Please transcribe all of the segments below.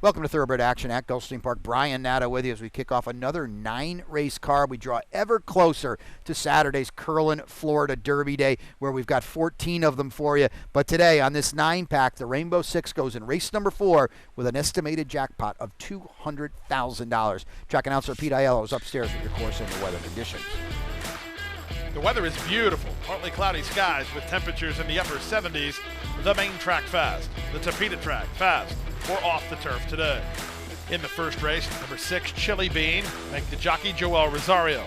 Welcome to Thoroughbred Action at Gulfstream Park. Brian Natta with you as we kick off another 9-race card. We draw ever closer to Saturday's Curlin, Florida Derby Day, where we've got 14 of them for you. But today on this 9-pack, the Rainbow Six goes in race number 4 with an estimated jackpot of $200,000. Track announcer Pete Aiello is upstairs with your course and your weather conditions. The weather is beautiful. Partly cloudy skies with temperatures in the upper 70s. The main track fast. The Tapeta track fast. Or off the turf today. In the first race, number 6, Chili Bean, make the jockey Joel Rosario.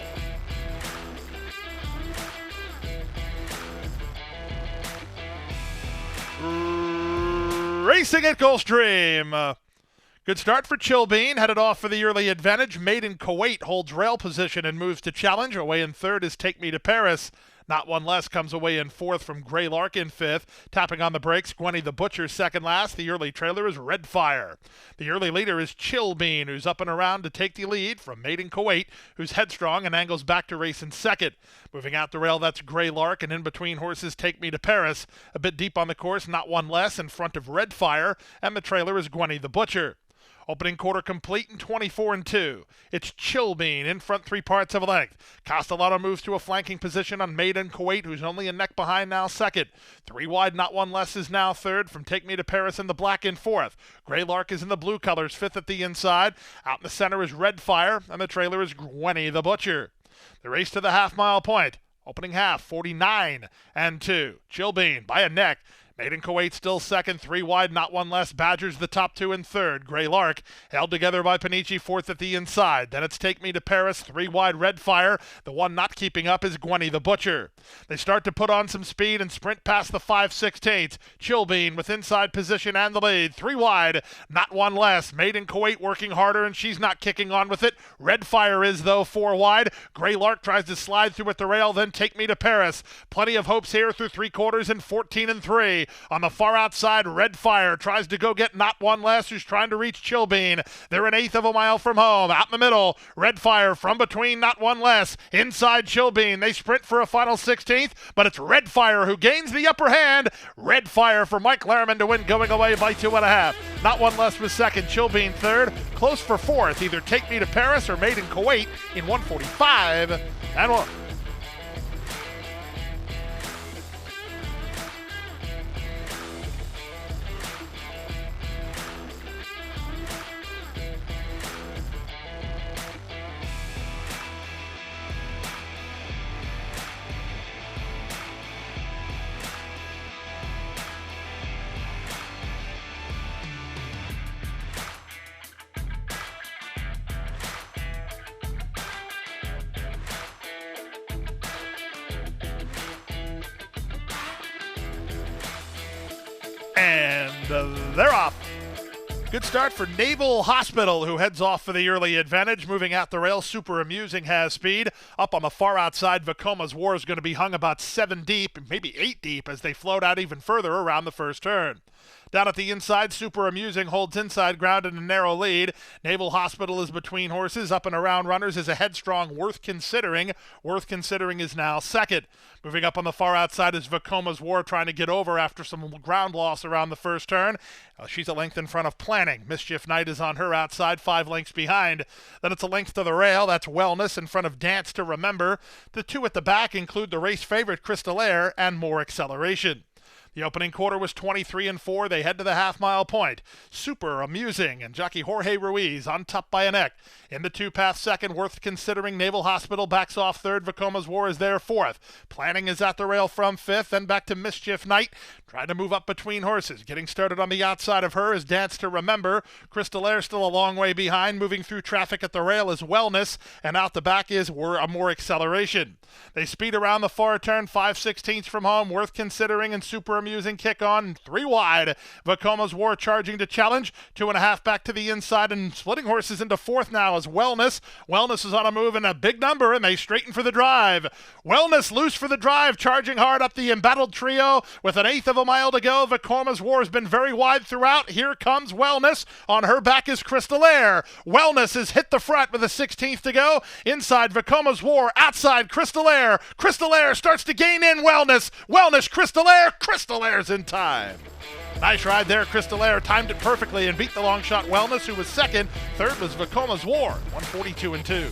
Racing at Gulfstream. Good start for Chill Bean, headed off for the early advantage. Made in Kuwait holds rail position and moves to challenge. Away in third is Take Me to Paris. Not One Less comes away in fourth from Grey Lark in fifth. Tapping on the brakes, Gwenny the Butcher second last. The early trailer is Red Fire. The early leader is Chill Bean, who's up and around to take the lead from Made in Kuwait, who's headstrong and angles back to race in second. Moving out the rail, that's Grey Lark, and in between horses, Take Me to Paris. A bit deep on the course, Not One Less in front of Red Fire, and the trailer is Gwenny the Butcher. Opening quarter complete in 24-2. It's Chill Bean in front 3 parts of a length. Castellano moves to a flanking position on Made in Kuwait, who's only a neck behind now second. 3 wide, Not One Less is now third from Take Me to Paris in the black in fourth. Grey Lark is in the blue colors, fifth at the inside. Out in the center is Red Fire, and the trailer is Gwenny the Butcher. The race to the half-mile point. Opening half, 49-2. Chill Bean by a neck. Made in Kuwait still second, 3 wide, Not One Less. Badgers the top 2 in third. Grey Lark held together by Panici, fourth at the inside. Then it's Take Me to Paris, 3 wide, Red Fire. The one not keeping up is Gwenny the Butcher. They start to put on some speed and sprint past the 5/16. Chill Bean with inside position and the lead. 3 wide, Not One Less. Made in Kuwait working harder and she's not kicking on with it. Red Fire is though 4 wide. Grey Lark tries to slide through at the rail, then Take Me to Paris. Plenty of hopes here through 3 quarters and 14-3. On the far outside, Red Fire tries to go get Not One Less, who's trying to reach Chill Bean. They're an eighth of a mile from home. Out in the middle, Red Fire from between Not One Less. Inside Chill Bean. They sprint for a final 16th, but it's Red Fire who gains the upper hand. Red Fire for Mike Lehrman to win, going away by 2.5. Not One Less was second, Chill Bean third. Close for fourth, either Take Me to Paris or Made in Kuwait in 1:45 and 1. And they're off. Good start for Naval Hospital, who heads off for the early advantage. Moving out the rail, Super Amusing has speed. Up on the far outside, Vacoma's War is going to be hung about 7 deep, maybe 8 deep, as they float out even further around the first turn. Down at the inside, Super Amusing holds inside ground in a narrow lead. Naval Hospital is between horses. Up and around runners is a headstrong Worth Considering. Worth Considering is now second. Moving up on the far outside is Vacoma's War, trying to get over after some ground loss around the first turn. She's a length in front of Planning. Mischief Night is on her outside, 5 lengths behind. Then it's a length to the rail. That's Wellness in front of Dance to Remember. The 2 at the back include the race favorite Crystal Air and More Acceleration. The opening quarter was 23-4. They head to the half-mile point. Super Amusing and jockey Jorge Ruiz on top by a neck. In the 2-path second, Worth Considering. Naval Hospital backs off third. Vacoma's War is there fourth. Planning is at the rail from fifth. Then back to Mischief Night. Trying to move up between horses. Getting started on the outside of her is Dance to Remember. Crystal Air still a long way behind. Moving through traffic at the rail is Wellness. And out the back is More Acceleration. They speed around the far turn, 5/16 from home. Worth Considering and Super Amusing kick on, 3 wide. Vacoma's War charging to challenge, 2.5 back to the inside, and splitting horses into fourth now is Wellness. Wellness is on a move in a big number, and they straighten for the drive. Wellness loose for the drive, charging hard up the embattled trio with an eighth of a a mile to go. Vacoma's War has been very wide throughout. Here comes Wellness. On her back is Crystal Air. Wellness has hit the front with a 16th to go. Inside Vacoma's War, outside Crystal Air. Crystal Air starts to gain in Wellness. Wellness, Crystal Air. Crystal Air's in time. Nice ride there. Crystal Air timed it perfectly and beat the long shot Wellness, who was second. Third was Vacoma's War, 142-2.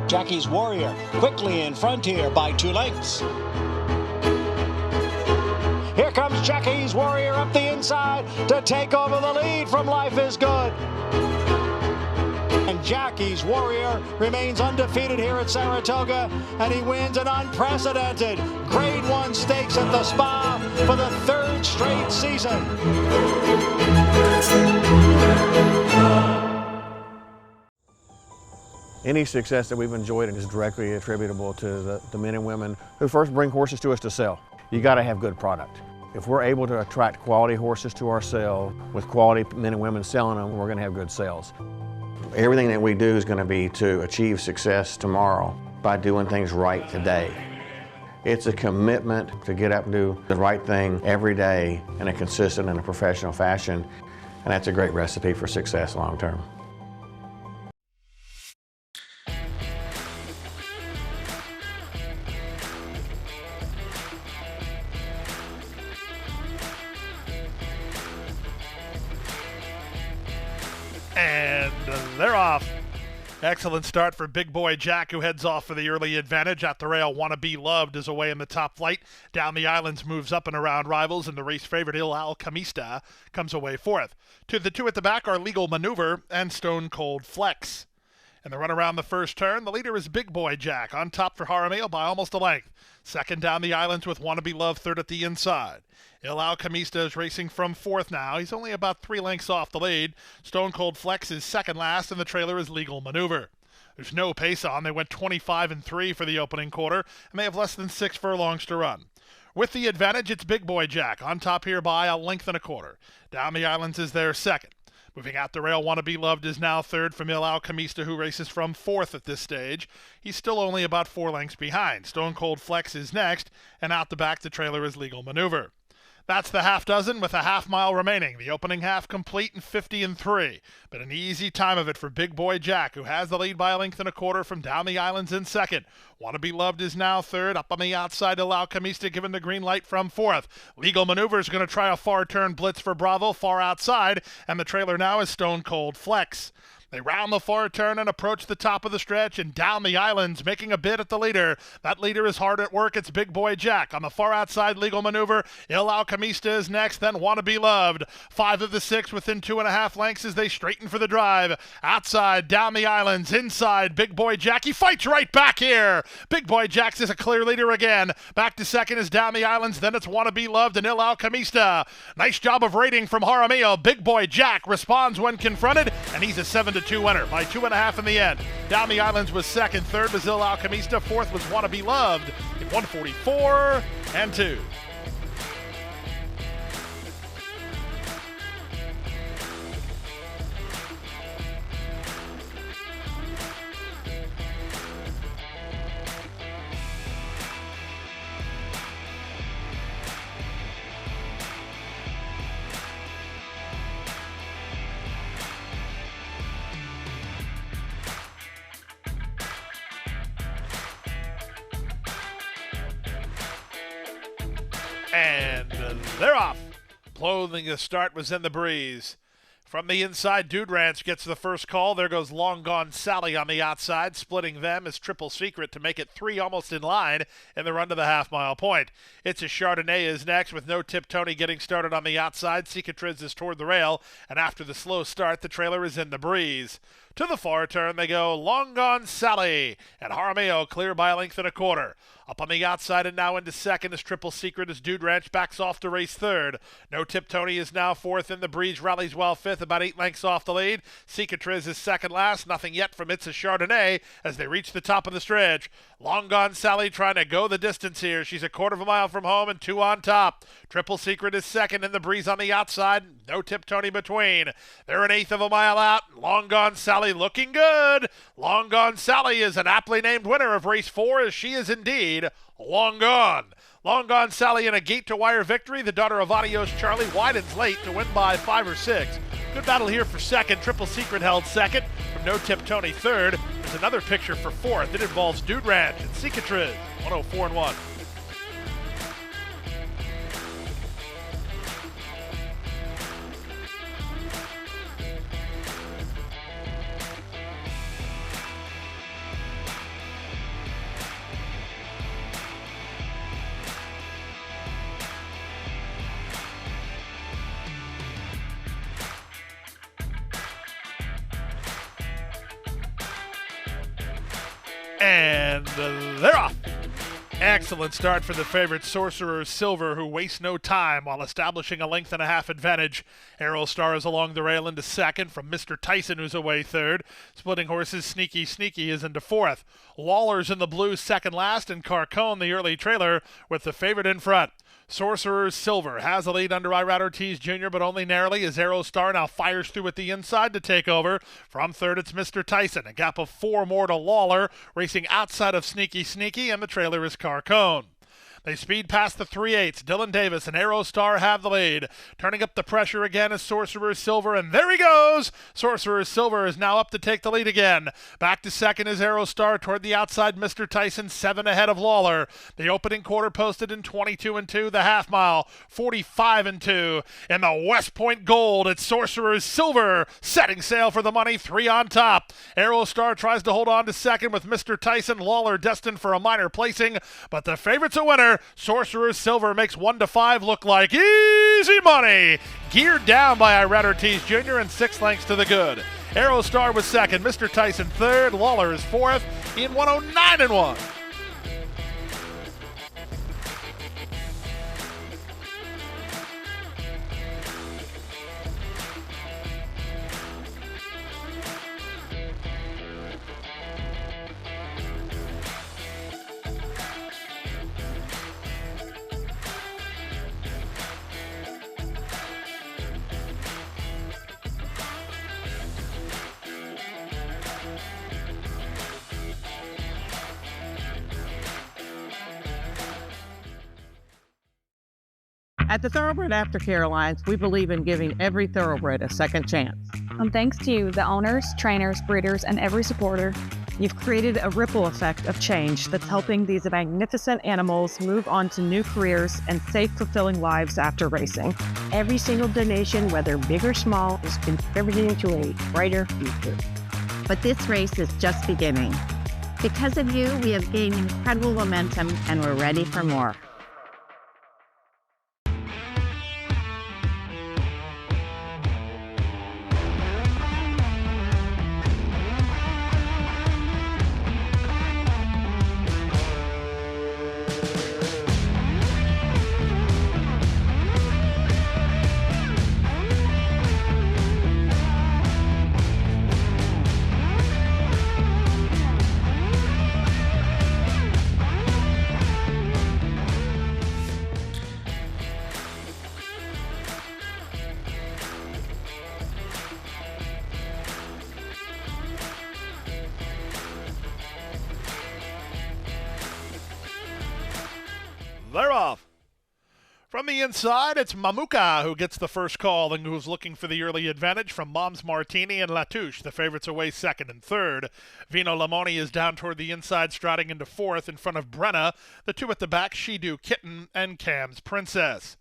Jackie's Warrior quickly in front here by 2 lengths. Here comes Jackie's Warrior up the inside to take over the lead from Life is Good. And Jackie's Warrior remains undefeated here at Saratoga, and he wins an unprecedented Grade 1 stakes at the Spa for the 3rd straight season. Any success that we've enjoyed is directly attributable to the men and women who first bring horses to us to sell. You got to have good product. If we're able to attract quality horses to our sale with quality men and women selling them, we're going to have good sales. Everything that we do is going to be to achieve success tomorrow by doing things right today. It's a commitment to get up and do the right thing every day in a consistent and a professional fashion, and that's a great recipe for success long term. And they're off. Excellent start for Big Boy Jack, who heads off for the early advantage. At the rail, Wanna Be Loved is away in the top flight. Down the islands, moves up and around rivals, and the race favorite Il Alchemista comes away fourth. To the 2 at the back are Legal Maneuver and Stone Cold Flex. In the run around the first turn, the leader is Big Boy Jack, on top for Jaramillo by almost a length. Second down the islands with Wanna Be Loved, third at the inside. Il Alchemista is racing from fourth now. He's only about 3 lengths off the lead. Stone Cold Flex is second last, and the trailer is Legal Maneuver. There's no pace on. They went 25-3 for the opening quarter, and they have less than 6 furlongs to run. With the advantage, it's Big Boy Jack, on top here by a length and a quarter. Down the islands is their second. Moving out the rail, Wanna Be Loved is now third from Il Alchemista, who races from fourth at this stage. He's still only about 4 lengths behind. Stone Cold Flex is next, and out the back, the trailer is Legal Maneuver. That's the half dozen with a half mile remaining. The opening half complete in 50-3. But an easy time of it for Big Boy Jack, who has the lead by a length and a quarter from down the islands in second. Wanna Be Loved is now third. Up on the outside, Il Alchemista given the green light from fourth. Legal Maneuver is going to try a far turn blitz for Bravo, far outside. And the trailer now is Stone Cold Flex. They round the far turn and approach the top of the stretch and down the islands, making a bid at the leader. That leader is hard at work. It's Big Boy Jack. On the far outside, Legal Maneuver. Il Alchemista is next, then Wanna Be Loved. 5 of the 6 within 2.5 lengths as they straighten for the drive. Outside, down the islands, inside, Big Boy Jack. He fights right back here. Big Boy Jack's is a clear leader again. Back to second is down the islands, then it's Wanna Be Loved and Il Alchemista. Nice job of rating from Jaramillo. Big Boy Jack responds when confronted, and he's a 7-2 winner by 2.5 in the end. Down the islands was second, third was Il Alchemista, fourth was Wanna Be Loved in 144-2. And they're off. Clothing the start was in the breeze. From the inside, Dude Ranch gets the first call. There goes Long Gone Sally on the outside. Splitting them is Triple Secret to make it 3 almost in line in the run to the half-mile point. It's a Chardonnay is next with No Tip Tony getting started on the outside. Cicatriz is toward the rail, and after the slow start, the trailer is in the breeze. To the far turn they go. Long Gone Sally and Jaramillo clear by a length and a quarter. Up on the outside and now into second is Triple Secret as Dude Ranch backs off to race third. No Tip Tony is now fourth in the breeze, rallies well fifth, about 8 lengths off the lead. Cicatriz is second last, nothing yet from It's a Chardonnay as they reach the top of the stretch. Long Gone Sally trying to go the distance here. She's a quarter of a mile from home and 2 on top. Triple Secret is second in the breeze on the outside. No Tip Tony between. They're an eighth of a mile out. Long Gone Sally looking good. Long Gone Sally is an aptly named winner of race 4 as she is indeed long gone. Long Gone Sally in a gate-to-wire victory. The daughter of Adios Charlie widens late to win by 5 or 6. Good battle here for second. Triple Secret held second. From No Tip Tony third. There's another picture for fourth. It involves Dude Ranch and Cicatriz. 104-1. And they're off. Excellent start for the favorite Sorcerer Silver, who wastes no time while establishing a length and a half advantage. Aerostar is along the rail into second from Mr. Tyson, who's away third. Splitting horses Sneaky Sneaky is into fourth. Lawler's in the blue second last, and Carcone, the early trailer, with the favorite in front. Sorcerer Silver has a lead under Irad Ortiz Jr., but only narrowly as Aerostar now fires through at the inside to take over. From third, it's Mr. Tyson, a gap of 4 more to Lawler, racing outside of Sneaky Sneaky, and the trailer is Carcone. They speed past the 3/8. Dylan Davis and Aerostar have the lead. Turning up the pressure again is Sorcerer Silver, and there he goes! Sorcerer Silver is now up to take the lead again. Back to second is Aerostar. Toward the outside, Mr. Tyson, 7 ahead of Lawler. The opening quarter posted in 22-2. The half mile, 45-2. In the West Point Gold, it's Sorcerer Silver setting sail for the money, 3 on top. Aerostar tries to hold on to second with Mr. Tyson. Lawler destined for a minor placing, but the favorite's a winner. Sorcerer Silver makes 1-5 look like easy money. Geared down by Irad Ortiz Jr. and 6 lengths to the good. Aerostar was second, Mr. Tyson third, Lawler is fourth in 109-1. At the Thoroughbred Aftercare Alliance, we believe in giving every thoroughbred a second chance. And thanks to you, the owners, trainers, breeders, and every supporter, You've created a ripple effect of change that's helping these magnificent animals move on to new careers and safe, fulfilling lives after racing. Every single donation, whether big or small, is contributing to a brighter future. But this race is just beginning. Because of you, we have gained incredible momentum and we're ready for more. They're off. From the inside, it's Mamuka who gets the first call and who's looking for the early advantage from Mom's Martini and Latouche. The favorites away second and third. Vino Lamoni is down toward the inside, striding into fourth in front of Brenna. The two at the back, She-Do Kitten and Cam's Princess.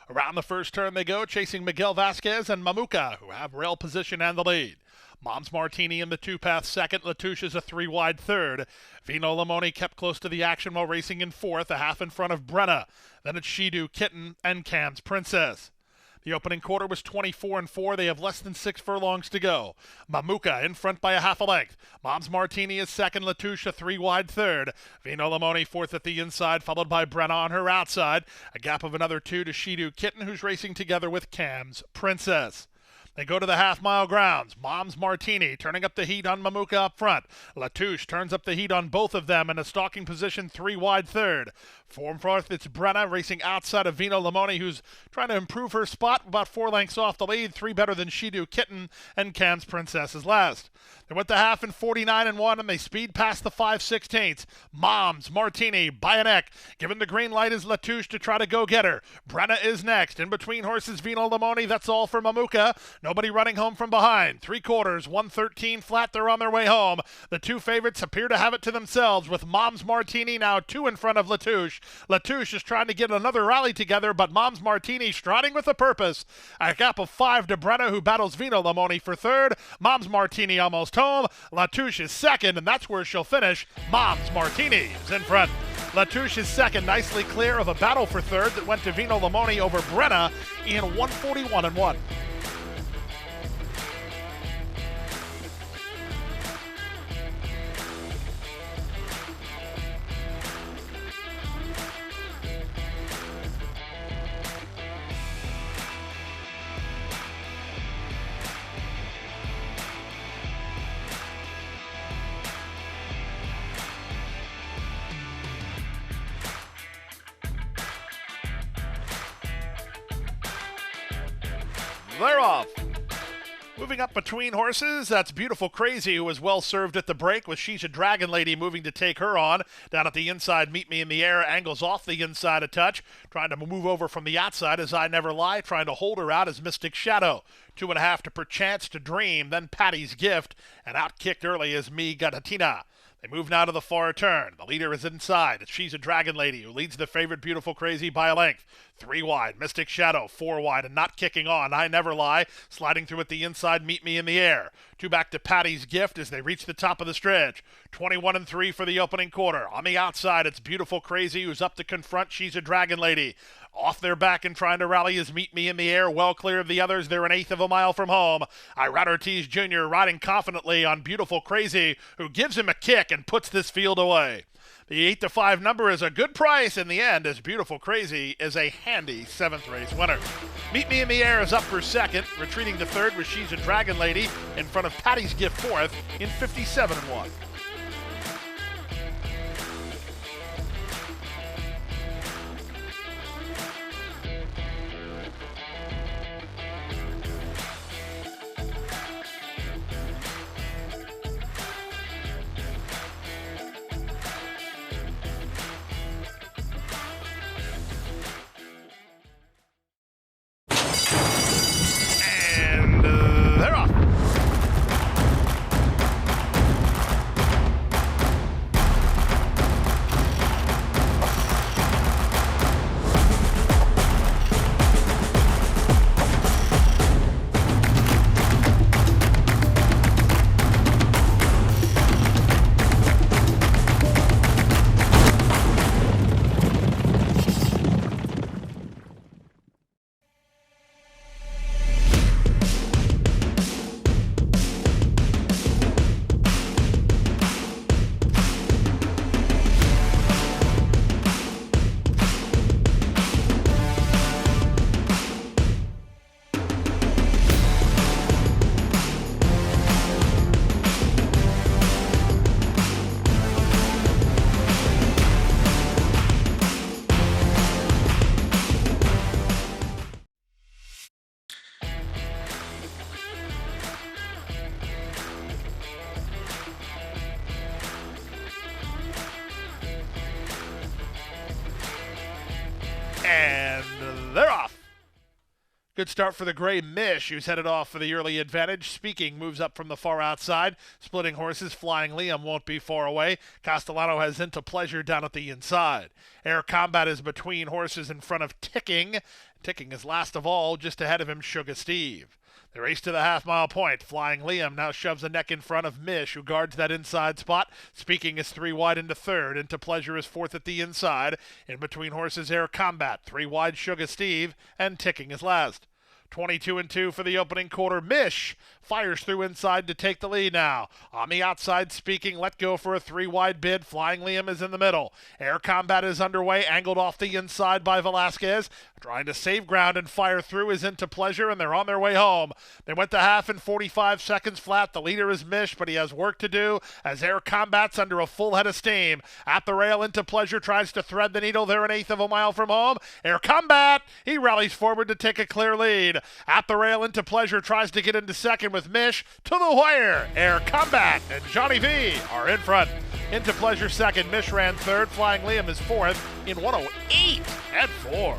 Around the first turn they go, chasing Miguel Vasquez and Mamuka, who have rail position and the lead. Mom's Martini in the two-path second. Latouche is a three-wide third. Vino Lamoni kept close to the action while racing in fourth, a half in front of Brenna. Then it's She-Do Kitten and Cam's Princess. The opening quarter was 24-4. They have less than 6 furlongs to go. Mamuka in front by a half a length. Mom's Martini is second. Latouche 3 wide third. Vino Limoni fourth at the inside, followed by Brenna on her outside. A gap of another 2 to Shidu Kitten, who's racing together with Cam's Princess. They go to the half-mile grounds. Mom's Martini turning up the heat on Mamuka up front. Latouche turns up the heat on both of them in a stalking position 3 wide third. Form fourth, it's Brenna racing outside of Vino Limoni, who's trying to improve her spot, about 4 lengths off the lead, 3 better than Shidu Kitten, and Cam's Princess is last. They went the half in 49-1, and they speed past the 5/16. Mom's Martini by a neck. Given the green light is Latouche to try to go get her. Brenna is next. In between horses, Vino Limoni. That's all for Mamuka. Nobody running home from behind. 3/4, 113 flat. They're on their way home. The 2 favorites appear to have it to themselves, with Mom's Martini now 2 in front of Latouche. Latouche is trying to get another rally together, but Mom's Martini striding with a purpose. A gap of 5 to Brenna, who battles Vino Limoni for third. Mom's Martini almost home. Latouche is second, and that's where she'll finish. Mom's Martini is in front. Latouche is second, nicely clear of a battle for third that went to Vino Limoni over Brenna in 141-1. They're off. Moving up between horses, that's Beautiful Crazy, who was well served at the break, with She's a Dragon Lady moving to take her on. Down at the inside, Meet Me in the Air angles off the inside a touch, trying to move over from the outside as I Never Lie, trying to hold her out as Mystic Shadow. 2.5 to Perchance to Dream, then Patty's Gift, and out-kicked early is Mi Gatatina. They move now to the far turn. The leader is inside. She's a Dragon Lady, who leads the favorite Beautiful Crazy by a length. 3 wide, Mystic Shadow, 4 wide, and not kicking on. I Never Lie, sliding through at the inside, Meet Me in the Air. 2 back to Patty's Gift as they reach the top of the stretch. 21-3 for the opening quarter. On the outside, it's Beautiful Crazy, who's up to confront She's a Dragon Lady. Off their back and trying to rally is Meet Me in the Air, well clear of the others. They're 1/8 of a mile from home. Irad Ortiz Jr. riding confidently on Beautiful Crazy, who gives him a kick and puts this field away. The 8-5 number is a good price in the end, as Beautiful Crazy is a handy 7th race winner. Meet Me in the Air is up for second. Retreating to third was She's a Dragon Lady in front of Patty's Gift fourth in 57-1. They're off. And they're off. Good start for the Gray Mish, who's headed off for the early advantage. Speaking moves up from the far outside. Splitting horses, Flying Liam won't be far away. Castellano has Into Pleasure down at the inside. Air Combat is between horses in front of Ticking. Ticking is last of all, just ahead of him, Sugar Steve. The race to the half-mile point. Flying Liam now shoves a neck in front of Mish, who guards that inside spot. Speaking is 3 wide into third. Into Pleasure is fourth at the inside. In between horses, Air Combat. 3 wide, Sugar Steve. And Ticking is last. 22-2 for the opening quarter. Mish fires through inside to take the lead now. On the outside, speaking, let go for a 3-wide bid. Flying Liam is in the middle. Air combat is underway, angled off the inside by Velasquez. Trying to save ground and fire through is Into Pleasure, and they're on their way home. They went to half in 45 seconds flat. The leader is Mish, but he has work to do as Air Combat's under a full head of steam. At the rail, Into Pleasure tries to thread the needle. They're an eighth of a mile from home. Air Combat, he rallies forward to take a clear lead. At the rail, Into Pleasure tries to get into second with Mish to the wire. Air Combat and Johnny V are in front. Into Pleasure second. Mish ran third. Flying Liam is fourth in 1:08.4.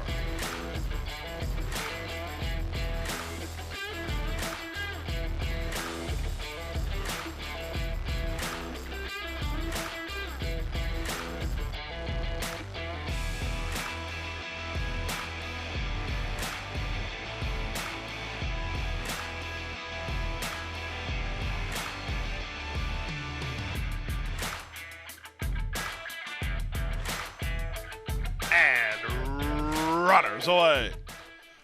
Runners away.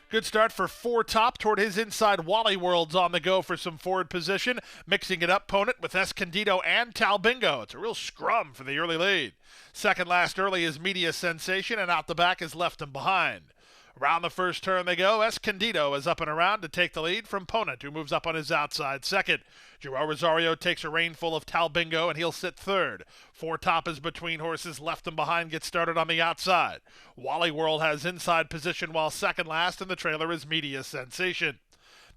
Good start for Four Top toward his inside. Wally World's on the go for some forward position. Mixing it up, Ponent with Escondido and Talbingo. It's a real scrum for the early lead. Second last early is Media Sensation, and out the back is Left Him Behind. Around the first turn they go. Escondido is up and around to take the lead from Ponent, who moves up on his outside second. Joao Rosario takes a rein-full of Talbingo, and he'll sit third. Four Top is between horses. Left Him Behind gets started on the outside. Wally World has inside position while second last, and the trailer is Media Sensation.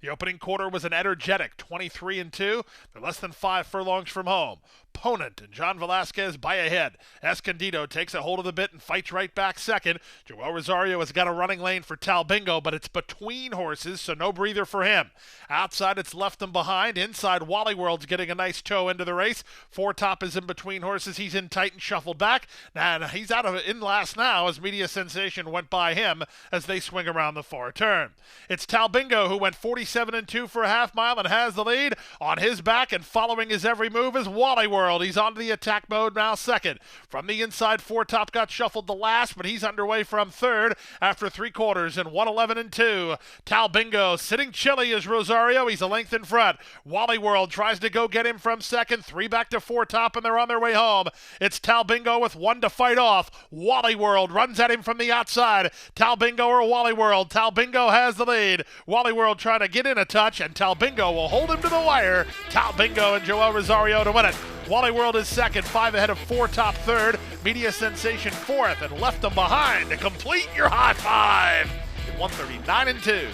The opening quarter was an energetic 23-2. They're less than 5 furlongs from home. Ponent and John Velasquez by a head. Escondido takes a hold of the bit and fights right back second. Joao Rosario has got a running lane for Talbingo, but it's between horses, so no breather for him. Outside, it's Left Him Behind. Inside, Wally World's getting a nice toe into the race. Four Top is in between horses. He's in tight and shuffled back. And he's out of it in last now as Media Sensation went by him as they swing around the far turn. It's Talbingo who went 47-2 for a half mile and has the lead. On his back and following his every move is Wally World. He's on the attack mode now second. From the inside, Four Top got shuffled the last, but he's underway from third after 3 quarters in 1:11-2. Talbingo sitting chilly as Rosario. He's a length in front. Wally World tries to go get him from second. 3 back to Four Top, and they're on their way home. It's Talbingo with 1 to fight off. Wally World runs at him from the outside. Talbingo or Wally World. Talbingo has the lead. Wally World trying to get in a touch, and Talbingo will hold him to the wire. Talbingo and Joao Rosario to win it. Wally World is second, 5 ahead of Four Top third. Media Sensation fourth, and Left Him Behind to complete your high five at 1:39-2.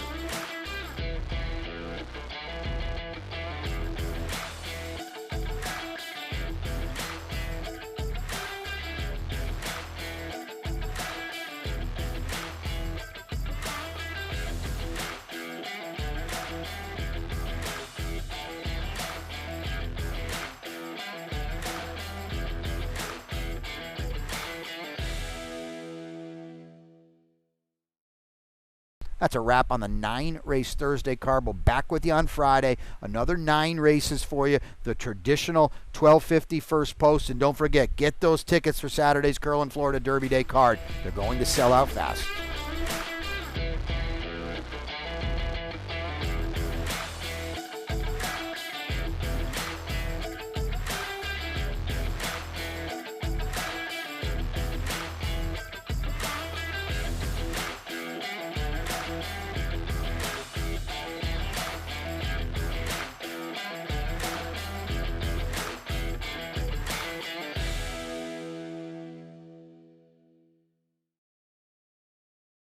That's a wrap on the 9-race Thursday card. We'll back with you on Friday. Another 9 races for you. The traditional $12.50 first post. And don't forget, get those tickets for Saturday's Curlin, Florida Derby Day card. They're going to sell out fast.